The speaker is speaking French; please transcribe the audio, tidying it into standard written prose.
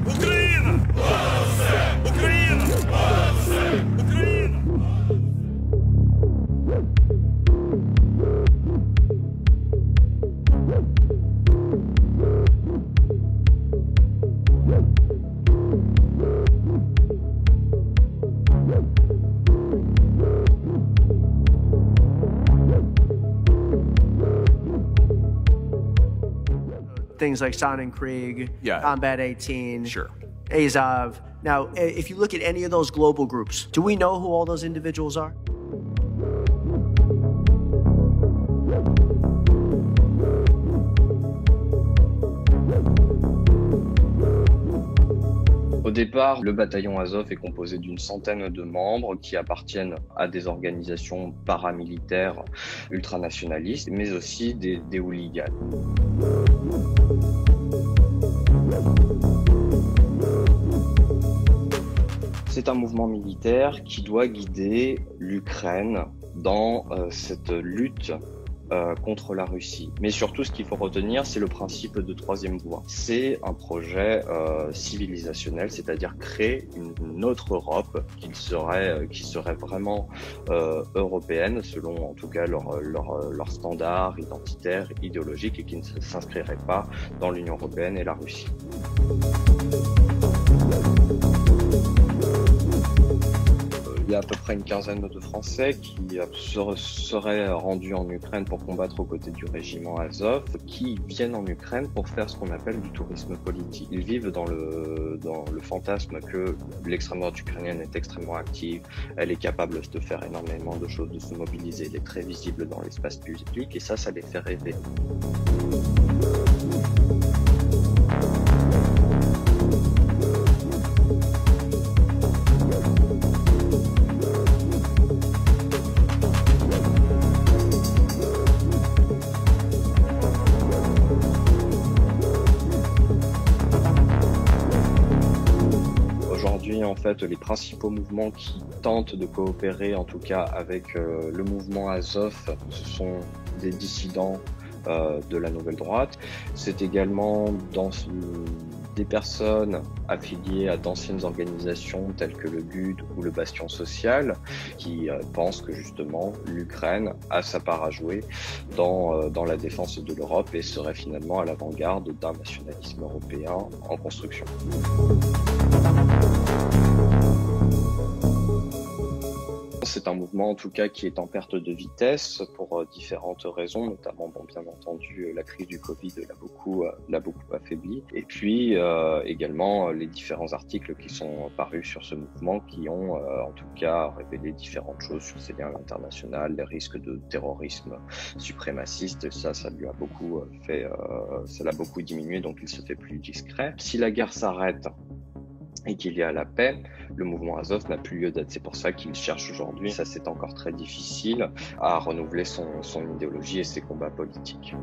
Україна! Україна! Україна! Things like Sonnenkrieg, Combat 18, Sure. Azov. Now, if you look at any of those global groups, do we know who all those individuals are? Au départ, le bataillon Azov est composé d'une centaine de membres qui appartiennent à des organisations paramilitaires ultranationalistes, mais aussi des hooligans. C'est un mouvement militaire qui doit guider l'Ukraine dans cette lutte contre la Russie. Mais surtout, ce qu'il faut retenir, c'est le principe de troisième voie. C'est un projet civilisationnel, c'est-à-dire créer une autre Europe qui serait vraiment européenne, selon en tout cas leurs standards identitaires, idéologiques, et qui ne s'inscrirait pas dans l'Union européenne et la Russie. Il y a à peu près une quinzaine de Français qui seraient rendus en Ukraine pour combattre aux côtés du régiment Azov, qui viennent en Ukraine pour faire ce qu'on appelle du tourisme politique. Ils vivent dans le fantasme que l'extrême droite ukrainienne est extrêmement active, elle est capable de faire énormément de choses, de se mobiliser, elle est très visible dans l'espace public, et ça les fait rêver. Aujourd'hui, en fait, les principaux mouvements qui tentent de coopérer, en tout cas avec le mouvement Azov, ce sont des dissidents de la nouvelle droite. C'est également des personnes affiliées à d'anciennes organisations telles que le GUD ou le Bastion Social, qui pensent que justement l'Ukraine a sa part à jouer dans la défense de l'Europe et serait finalement à l'avant-garde d'un nationalisme européen en construction. C'est un mouvement en tout cas qui est en perte de vitesse pour différentes raisons, notamment bien entendu la crise du Covid l'a beaucoup affaibli, et puis également les différents articles qui sont parus sur ce mouvement qui ont en tout cas révélé différentes choses sur ces liens internationaux, les risques de terrorisme suprémaciste. Ça lui a beaucoup ça l'a beaucoup diminué, donc il se fait plus discret. Si la guerre s'arrête et qu'il y a la paix, le mouvement Azov n'a plus lieu d'être. C'est pour ça qu'il cherche aujourd'hui, ça c'est encore très difficile, à renouveler son idéologie et ses combats politiques.